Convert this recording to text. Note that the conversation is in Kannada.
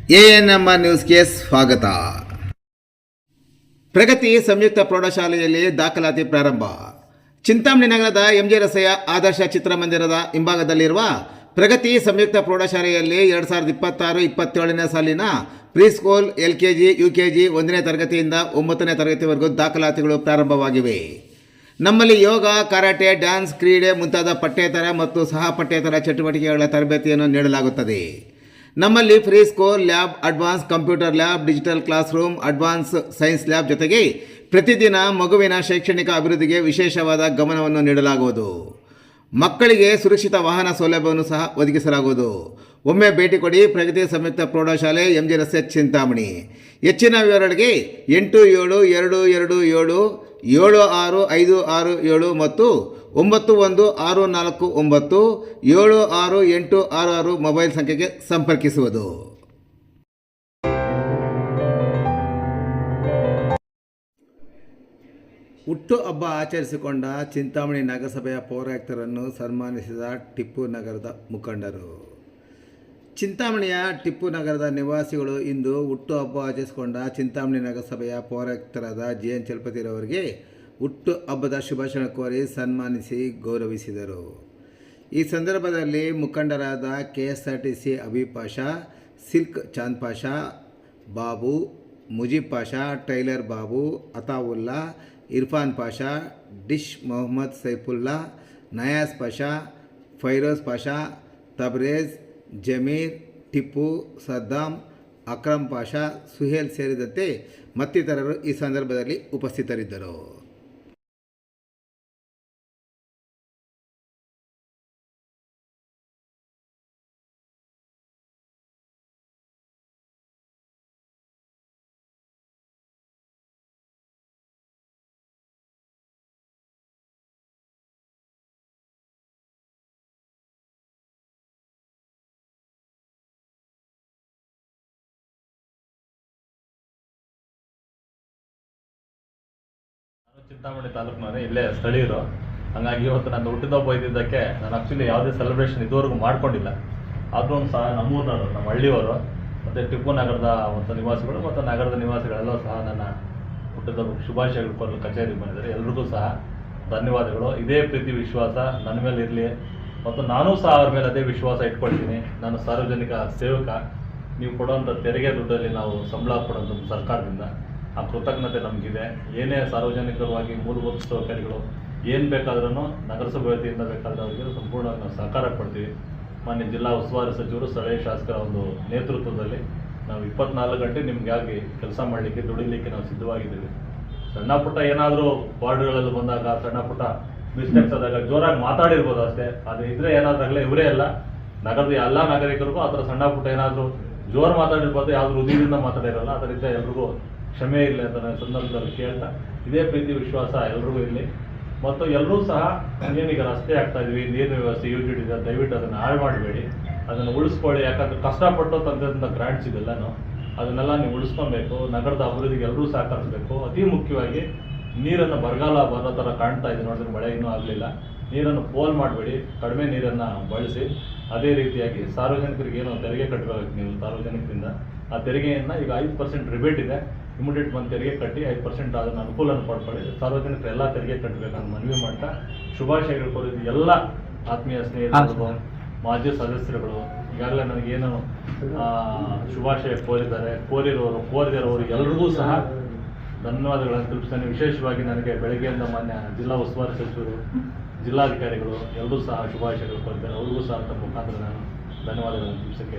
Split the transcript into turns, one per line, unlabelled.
ಎಎನ್ಎಂಆರ್ ನ್ಯೂಸ್ಗೆ ಸ್ವಾಗತ. ಪ್ರಗತಿ ಸಂಯುಕ್ತ ಪ್ರೌಢಶಾಲೆಯಲ್ಲಿ ದಾಖಲಾತಿ ಪ್ರಾರಂಭ. ಚಿಂತಾಮಣಿ ನಗರದ ಎಂಜೆ ರಸ್ತೆಯ ಆದರ್ಶ ಚಿತ್ರಮಂದಿರದ ಹಿಂಭಾಗದಲ್ಲಿರುವ ಪ್ರಗತಿ ಸಂಯುಕ್ತ ಪ್ರೌಢಶಾಲೆಯಲ್ಲಿ 2026-27ನೇ ಸಾಲಿನ ಪ್ರೀಸ್ಕೂಲ್, LKG, UKG 1ನೇ ತರಗತಿಯಿಂದ 9ನೇ ತರಗತಿವರೆಗೂ ದಾಖಲಾತಿಗಳು ಪ್ರಾರಂಭವಾಗಿವೆ. ನಮ್ಮಲ್ಲಿ ಯೋಗ, ಕರಾಟೆ, ಡ್ಯಾನ್ಸ್, ಕ್ರೀಡೆ ಮುಂತಾದ ಪಠ್ಯೇತರ ಮತ್ತು ಸಹ ಪಠ್ಯೇತರ ಚಟುವಟಿಕೆಗಳ ತರಬೇತಿಯನ್ನು ನೀಡಲಾಗುತ್ತದೆ. ನಮ್ಮಲ್ಲಿ free school, lab, advance computer lab, digital class room, advance science lab ಜೊತೆಗೆ ಪ್ರತಿದಿನ ಮಗುವಿನ ಶೈಕ್ಷಣಿಕ ಅಭಿವೃದ್ಧಿಗೆ ವಿಶೇಷವಾದ ಗಮನವನ್ನು ನೀಡಲಾಗುವುದು. ಮಕ್ಕಳಿಗೆ ಸುರಕ್ಷಿತ ವಾಹನ ಸೌಲಭ್ಯವನ್ನು ಸಹ ಒದಗಿಸಲಾಗುವುದು. ಒಮ್ಮೆ ಭೇಟಿ ಕೊಡಿ. ಪ್ರಗತಿ ಸಂಯುಕ್ತ ಪ್ರೌಢಶಾಲೆ, ಎಂಜೆ ರಸ್ತೆ, ಚಿಂತಾಮಣಿ. ಹೆಚ್ಚಿನ ವಿವರಗಳಿಗೆ 8776576567 ಮತ್ತು 9164976866 ಮೊಬೈಲ್ ಸಂಖ್ಯೆಗೆ ಸಂಪರ್ಕಿಸುವುದು. ಹುಟ್ಟು ಹಬ್ಬ ಆಚರಿಸಿಕೊಂಡ ಚಿಂತಾಮಣಿ ನಗರಸಭೆಯ ಪೌರಾಯುಕ್ತರನ್ನು ಸನ್ಮಾನಿಸಿದ ಟಿಪ್ಪು ನಗರದ ಮುಖಂಡರು. ಚಿಂತಾಮಣಿಯ ಟಿಪ್ಪು ನಗರದ ನಿವಾಸಿಗಳು ಇಂದು ಹುಟ್ಟು ಹಬ್ಬ ಆಚರಿಸಿಕೊಂಡ ಚಿಂತಾಮಣಿ ನಗರಸಭೆಯ ಪೌರಾಯುಕ್ತರಾದ JN ಚಲಪತಿರವರಿಗೆ ಹುಟ್ಟು ಹಬ್ಬದ ಶುಭಾಶಯ ಕೋರಿ ಸನ್ಮಾನಿಸಿ ಗೌರವಿಸಿದರು. ಈ ಸಂದರ್ಭದಲ್ಲಿ ಮುಖಂಡರಾದ KSRTC Habib Pasha, silk Chand Pasha, Babu, Mujeeb Pasha, tailor Babu, Athaulla, Irfan Pasha, dish Mohammed Saifulla, Nayas Pasha, Feroz Pasha, Tabrez, Zameer, Tippu, Saddam, Akram Pasha, Suhail ಸೇರಿದಂತೆ ಮತ್ತಿತರರು ಈ ಸಂದರ್ಭದಲ್ಲಿ ಉಪಸ್ಥಿತರಿದ್ದರು.
ಚಿಂತಾಮಣಿ ತಾಲೂಕಿನವರೇ, ಇಲ್ಲೇ ಸ್ಥಳೀಯರು. ಹಾಗಾಗಿ ಇವತ್ತು ನನ್ನ ಹುಟ್ಟಿದಬ್ಬ ಇದ್ದಿದ್ದಕ್ಕೆ ನಾನು ಆ್ಯಕ್ಚುಲಿ ಯಾವುದೇ ಸೆಲೆಬ್ರೇಷನ್ ಇದುವರೆಗೂ ಮಾಡ್ಕೊಂಡಿಲ್ಲ. ಆದ್ರೂ ಸಹ ನಮ್ಮೂರಿನವರು, ನಮ್ಮ ಹಳ್ಳಿಯವರು ಮತ್ತು ಟಿಪ್ಪು ನಗರದ ಒಂದು ನಿವಾಸಿಗಳು ಮತ್ತು ನಗರದ ನಿವಾಸಿಗಳೆಲ್ಲ ಸಹ ನನ್ನ ಹುಟ್ಟಿದಬ್ಬ ಶುಭಾಶಯಗಳು ಕೊಡಲು ಕಚೇರಿಗೆ ಬಂದಿದ್ದಾರೆ. ಎಲ್ರಿಗೂ ಸಹ ಧನ್ಯವಾದಗಳು. ಇದೇ ಪ್ರೀತಿ ವಿಶ್ವಾಸ ನನ್ನ ಮೇಲೆ ಇರಲಿ ಮತ್ತು ನಾನೂ ಸಹ ಅವ್ರ ಮೇಲೆ ಅದೇ ವಿಶ್ವಾಸ ಇಟ್ಕೊಳ್ತೀನಿ. ನಾನು ಸಾರ್ವಜನಿಕ ಸೇವಕ. ನೀವು ಕೊಡುವಂಥ ತೆರಿಗೆ ದುಡ್ಡಲ್ಲಿ ನಾವು ಸಂಬಳ ಕೊಡುವಂಥದ್ದು ಸರ್ಕಾರದಿಂದ, ಆ ಕೃತಜ್ಞತೆ ನಮಗಿದೆ. ಏನೇ ಸಾರ್ವಜನಿಕವಾಗಿ ಮೂಲಭೂತ ಸೌಕರ್ಯಗಳು ಏನು ಬೇಕಾದ್ರೂ ನಗರಸಭೆ ವತಿಯಿಂದ ಬೇಕಾದರೆ ಅವರಿಗೆ ಸಂಪೂರ್ಣವಾಗಿ ನಾವು ಸಹಕಾರ ಕೊಡ್ತೀವಿ. ಮಾನ್ಯ ಜಿಲ್ಲಾ ಉಸ್ತುವಾರಿ ಸಚಿವರು, ಸ್ಥಳೀಯ ಶಾಸಕರ ಒಂದು ನೇತೃತ್ವದಲ್ಲಿ ನಾವು 24 ಗಂಟೆ ನಿಮಗಾಗಿ ಕೆಲಸ ಮಾಡಲಿಕ್ಕೆ, ದುಡಿಲಿಕ್ಕೆ ನಾವು ಸಿದ್ಧವಾಗಿದ್ದೀವಿ. ಸಣ್ಣ ಪುಟ್ಟ ಏನಾದರೂ ವಾರ್ಡ್ಗಳಲ್ಲಿ ಬಂದಾಗ ಸಣ್ಣ ಪುಟ್ಟ ಮಿಸ್ಟೇಕ್ಸ್ ಆದಾಗ ಜೋರಾಗಿ ಮಾತಾಡಿರ್ಬೋದು ಅಷ್ಟೇ. ಅದು ಇದ್ರೆ ಏನಾದ್ರಾಗಲೇ ಇವರೇ ಅಲ್ಲ, ನಗರದ ಎಲ್ಲ ನಾಗರಿಕರಿಗೂ ಆ ಥರ ಸಣ್ಣ ಪುಟ್ಟ ಏನಾದರೂ ಜೋರು ಮಾತಾಡಿರ್ಬೋದು, ಯಾವ್ದು ಹೃದಯದಿಂದ ಮಾತಾಡಿರಲ್ಲ. ಅದರಿಂದ ಎಲ್ರಿಗೂ ಕ್ಷಮೆ ಇರಲಿ ಅಂತ ನನ್ನ ಸಂದರ್ಭದಲ್ಲಿ ಕೇಳ್ತಾ, ಇದೇ ಪ್ರೀತಿ ವಿಶ್ವಾಸ ಎಲ್ರಿಗೂ ಇರಲಿ. ಮತ್ತು ಎಲ್ಲರೂ ಸಹ ಏನೀಗ ರಸ್ತೆ ಆಗ್ತಾ ಇದ್ವಿ, ನೀರಿನ ವ್ಯವಸ್ಥೆ UGD ಇದೆ, ದಯವಿಟ್ಟು ಅದನ್ನು ಹಾಳು ಮಾಡಬೇಡಿ, ಅದನ್ನು ಉಳಿಸ್ಕೊಳ್ಳಿ. ಯಾಕಂದರೆ ಕಷ್ಟಪಟ್ಟು ತಂದ್ರಿಂದ ಗ್ರಾಂಟ್ಸ್ ಇದೆಲ್ಲನೂ, ಅದನ್ನೆಲ್ಲ ನೀವು ಉಳಿಸ್ಕೊಬೇಕು. ನಗರದ ಅಭಿವೃದ್ಧಿಗೆ ಎಲ್ಲರೂ ಸಹಕರಿಸಬೇಕು. ಅತಿ ಮುಖ್ಯವಾಗಿ ನೀರನ್ನು ಬರಗಾಲ ಬರೋ ಥರ ಕಾಣ್ತಾ ಇದೆ ನೋಡಿದ್ರೆ, ಮಳೆ ಇನ್ನೂ ಆಗಲಿಲ್ಲ. ನೀರನ್ನು ಪೋಲ್ ಮಾಡಬೇಡಿ, ಕಡಿಮೆ ನೀರನ್ನು ಬಳಸಿ. ಅದೇ ರೀತಿಯಾಗಿ ಸಾರ್ವಜನಿಕರಿಗೆ ಏನು ತೆರಿಗೆ ಕಟ್ಟಬೇಕು ನೀವು ಸಾರ್ವಜನಿಕರಿಂದ, ಆ ತೆರಿಗೆಯನ್ನು ಈಗ 5% ರಿಬೇಟ್ ಇದೆ, ಇಮಿಡಿಯೇಟ್ ಬಂದು ತೆರಿಗೆ ಕಟ್ಟಿ 5% ಅದನ್ನು ಅನುಕೂಲನ ಪಡ್ಕೊಳ್ಳಿ. ಸಾರ್ವಜನಿಕರು ಎಲ್ಲ ತೆರಿಗೆ ಕಟ್ಟಬೇಕಂತ ಮನವಿ ಮಾಡ್ತಾ ಶುಭಾಶಯಗಳು ಕೋರಿದ್ದು ಎಲ್ಲ ಆತ್ಮೀಯ ಸ್ನೇಹಿತರು, ಮಾಜಿ ಸದಸ್ಯರುಗಳು, ಈಗಾಗಲೇ ನನಗೇನು ಶುಭಾಶಯ ಕೋರಿದಿರೋರು ಎಲ್ಲರಿಗೂ ಸಹ ಧನ್ಯವಾದಗಳನ್ನು ತಿಳಿಸ್ತೇನೆ. ವಿಶೇಷವಾಗಿ ನನಗೆ ಬೆಳಗ್ಗೆಯಿಂದ ಮಾನ್ಯ ಜಿಲ್ಲಾ ಉಸ್ತುವಾರಿ ಸಚಿವರು, ಜಿಲ್ಲಾಧಿಕಾರಿಗಳು ಎಲ್ಲರೂ ಸಹ ಶುಭಾಶಯಗಳು ಕೋರಿದ್ದಾರೆ. ಅವ್ರಿಗೂ ಸಹ ತಮ್ಮ ಮುಖಾಂತರ ನಾನು ಧನ್ಯವಾದಗಳನ್ನು ತಿಳಿಸಕ್ಕೆ